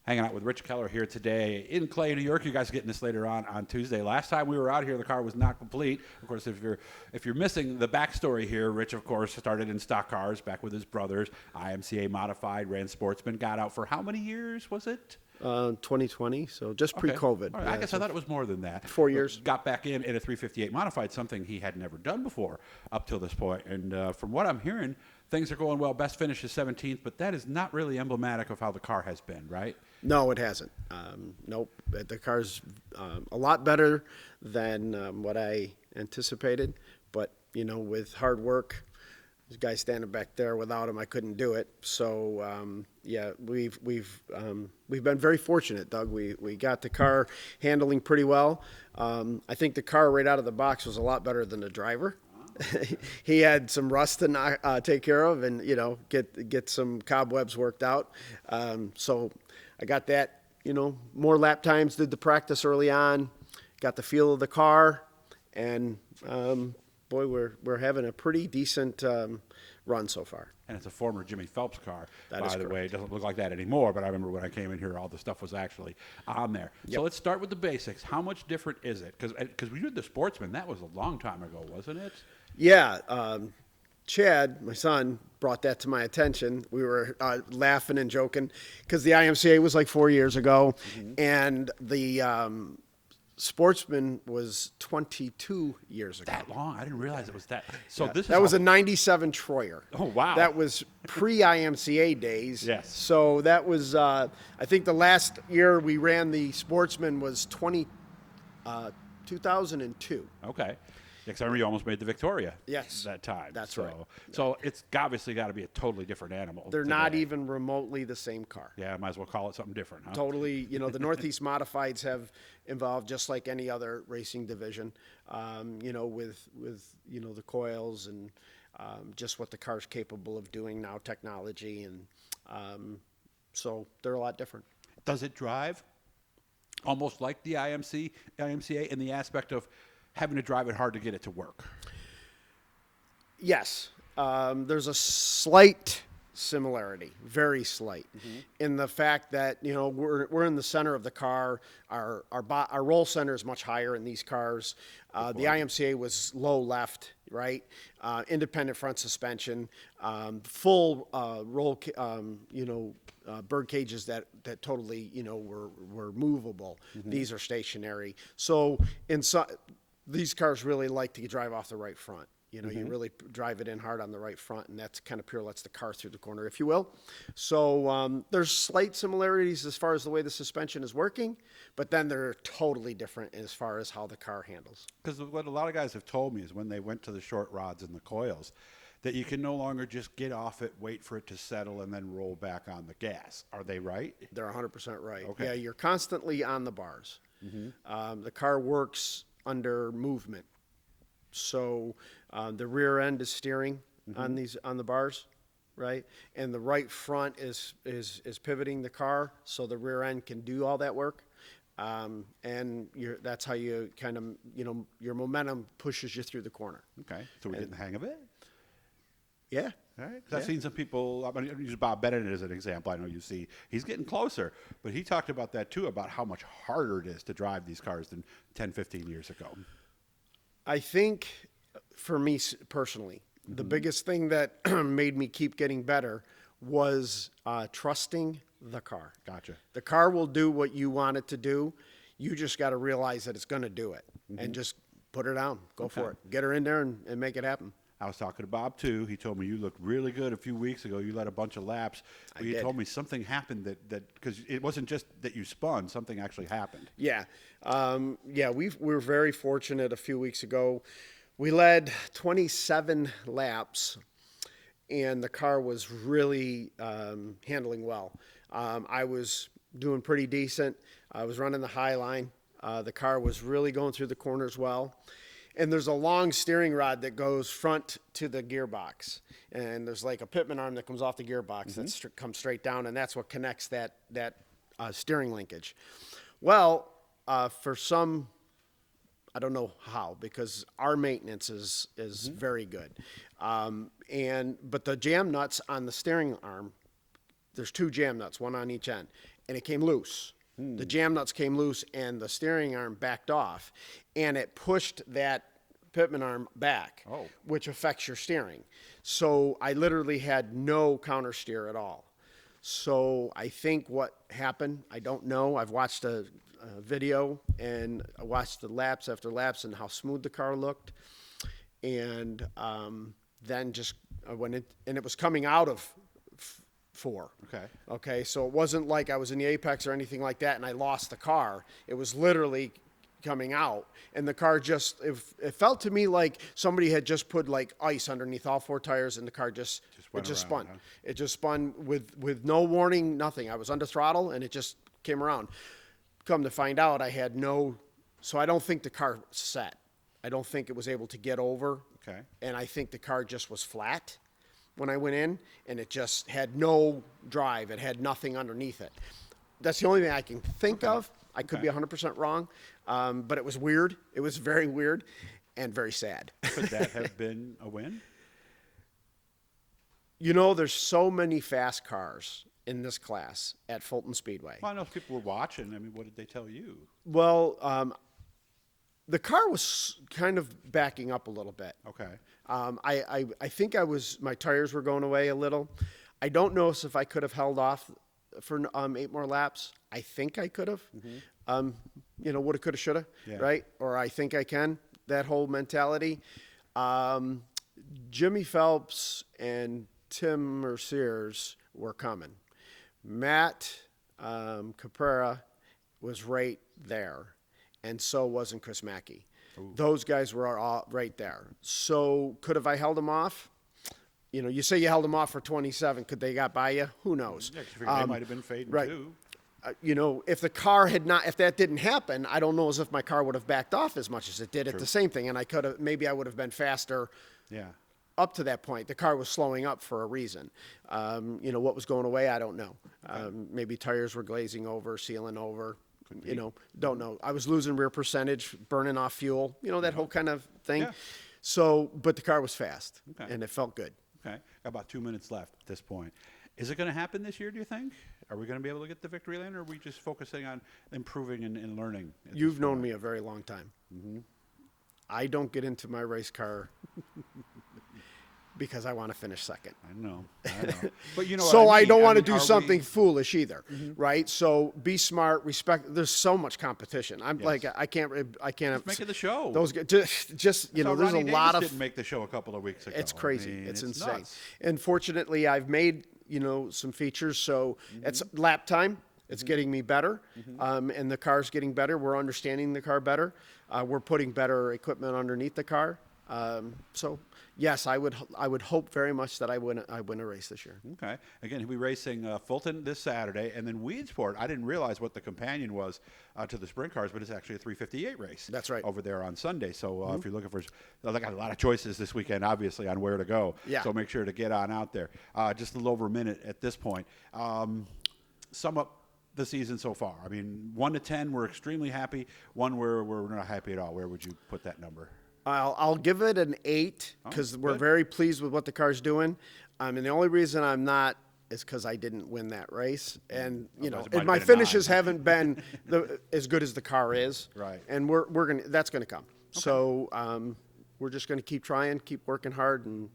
Hanging out with Rich Keller here today in Clay, New York. You guys are getting this later on Tuesday. Last time we were out here, the car was not complete. Of course, if you're missing the backstory here, Rich, of course, started in stock cars back with his brothers. IMCA modified, ran Sportsman, got out for how many years was it? 2020, so just pre-COVID. All right, I guess I thought it was more than that. 4 years. Got back in a 358 modified, something he had never done before up till this point. And from what I'm hearing, things are going well. Best finish is 17th, but that is not really emblematic of how the car has been, right? No, it hasn't. Nope. The car's a lot better than what I anticipated, but with hard work, this guy standing back there, without him, I couldn't do it. So yeah, we've been very fortunate, Doug. We got the car handling pretty well. I think the car right out of the box was a lot better than the driver. He had some rust to take care of, and get some cobwebs worked out. So I got that. More lap times. Did the practice early on. Got the feel of the car, and boy, we're having a pretty decent run so far. And it's a former Jimmy Phelps car, by the way. It doesn't look like that anymore, but I remember when I came in here, all the stuff was actually on there. Yep. So let's start with the basics. How much different is it? Because we did the Sportsman. That was a long time ago, wasn't it? Yeah. Chad, my son, brought that to my attention. We were laughing and joking because the IMCA was like 4 years ago, and the Sportsman was 22 years ago. That long? I didn't realize it was that. So this is that was a 97 Troyer. Oh, wow. That was pre-IMCA days. Yes. So that was, I think the last year we ran the Sportsman was 2002. Okay. Because I remember you almost made the Victoria. Yes. That time. That's right. So it's obviously got to be a totally different animal. They're today. not even remotely the same car. Yeah, might as well call it something different, huh? Totally. The Northeast Modifieds have involved just like any other racing division, with the coils and just what the car's capable of doing now, technology. And so they're a lot different. Does it drive almost like the IMCA in the aspect of having to drive it hard to get it to work? Yes. There's a slight similarity, very slight, in the fact that we're in the center of the car. Our roll center is much higher in these cars. The IMCA was low left, right? Independent front suspension, full roll, bird cages that totally were movable. These are stationary. So these cars really like to drive off the right front. You really drive it in hard on the right front, and that's kind of pure lets the car through the corner, if you will. So there's slight similarities as far as the way the suspension is working, but then they're totally different as far as how the car handles. Because what a lot of guys have told me is when they went to the short rods and the coils, that you can no longer just get off it, wait for it to settle, and then roll back on the gas. Are they right? They're 100% right. Okay. Yeah, you're constantly on the bars. The car works under movement. So the rear end is steering on the bars, right? And the right front is pivoting the car, so the rear end can do all that work. And that's how you kind of your momentum pushes you through the corner. Okay, so we're getting the hang of it. Yeah. All right. 'Cause I've seen some people. I'm going to use Bob Bennett as an example. I know you see he's getting closer, but he talked about that too, about how much harder it is to drive these cars than 10, 15 years ago. I think for me personally, the biggest thing that made me keep getting better was trusting the car. Gotcha. The car will do what you want it to do. You just got to realize that it's going to do it and just put her down. Go for it. Get her in there and make it happen. I was talking to Bob too. He told me you looked really good a few weeks ago. You led a bunch of laps. But he told me something happened that because it wasn't just that you spun, something actually happened. Yeah. We were very fortunate a few weeks ago. We led 27 laps, and the car was really handling well. I was doing pretty decent. I was running the high line. The car was really going through the corners well. And there's a long steering rod that goes front to the gearbox. And there's like a pitman arm that comes off the gearbox that comes straight down, and that's what connects that steering linkage. Well, for some, I don't know how, because our maintenance is very good. But the jam nuts on the steering arm, there's two jam nuts, one on each end. and it came loose. The jam nuts came loose, and the steering arm backed off, and it pushed that pitman arm back, which affects your steering. So I literally had no counter steer at all. So I think what happened, I don't know. I've watched a video, and I watched the laps after laps and how smooth the car looked. And then just when it was coming out of 4. Okay. So it wasn't like I was in the apex or anything like that and I lost the car. It was literally coming out, and the car just, it felt to me like somebody had just put like ice underneath all 4 tires, and the car just spun. Huh? It just spun with no warning, nothing. I was under throttle and it just came around. Come to find out, I had so I don't think the car set. I don't think it was able to get over. Okay. And I think the car just was flat when I went in, and it just had no drive. It had nothing underneath it. That's the only thing I can think of. I could be 100% wrong, but it was weird. It was very weird and very sad. Could that have been a win? You know, there's so many fast cars in this class at Fulton Speedway. Well, I know people were watching. I mean, what did they tell you? Well, the car was kind of backing up a little bit. Okay. I think my tires were going away a little. I don't know if I could have held off for 8 more laps. I think I could have. Woulda, coulda, shoulda, right? Or I think I can. That whole mentality. Jimmy Phelps and Tim Merciers were coming. Matt Caprera was right there, and so wasn't Chris Mackey. Those guys were all right there. So could have I held them off? You say you held them off for 27. Could they got by you? Who knows? Yeah, they might have been fading too. If the car if that didn't happen, I don't know as if my car would have backed off as much as it did at the same thing, and maybe I would have been faster. Yeah. Up to that point, the car was slowing up for a reason. What was going away, I don't know. Maybe tires were glazing over, sealing over. Don't know. I was losing rear percentage, burning off fuel. That whole kind of thing. Yeah. So, but the car was fast, and it felt good. Okay. Got about 2 minutes left at this point. Is it going to happen this year, do you think? Are we going to be able to get the victory lane, or are we just focusing on improving and learning? You've known me a very long time. I don't get into my race car because I want to finish second. I know. But so I don't want to do something foolish either, right? So be smart, respect. There's so much competition. I'm like, I can't. Just making the show. Those just there's Ronnie a lot Davis of. Didn't make the show a couple of weeks ago. It's crazy. It's insane. Nuts. And fortunately, I've made some features. So it's lap time. It's getting me better, and the car's getting better. We're understanding the car better. We're putting better equipment underneath the car. So yes, I would hope very much that I win a race this year. Okay. Again, he'll be racing Fulton this Saturday, and then Weedsport. I didn't realize what the companion was to the sprint cars, but it's actually a 358 race. That's right. Over there on Sunday. So if you're looking for, they got a lot of choices this weekend, obviously, on where to go. Yeah. So make sure to get on out there. Just a little over a minute at this point. Sum up the season so far. I mean, 1 to 10, we're extremely happy. 1 where we're not happy at all. Where would you put that number? I'll give it an 8 because we're very pleased with what the car's doing. And the only reason I'm not is because I didn't win that race. And, and my finishes haven't been as good as the car is. Right. And that's going to come. Okay. So we're just going to keep trying, keep working hard, and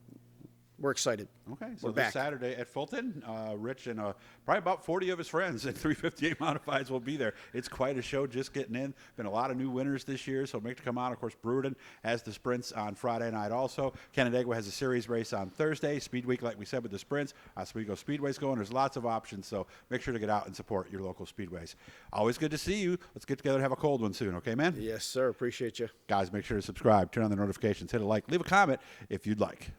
we're excited. Okay, so this Saturday at Fulton, Rich and probably about 40 of his friends at 358 Modifieds will be there. It's quite a show just getting in. Been a lot of new winners this year, so make to come out. Of course, Bruden has the sprints on Friday night also. Canandaigua has a series race on Thursday. Speed Week, like we said, with the sprints. Oswego Speedway's going. There's lots of options, so make sure to get out and support your local speedways. Always good to see you. Let's get together and have a cold one soon, okay, man? Yes, sir. Appreciate you. Guys, make sure to subscribe, turn on the notifications, hit a like, leave a comment if you'd like.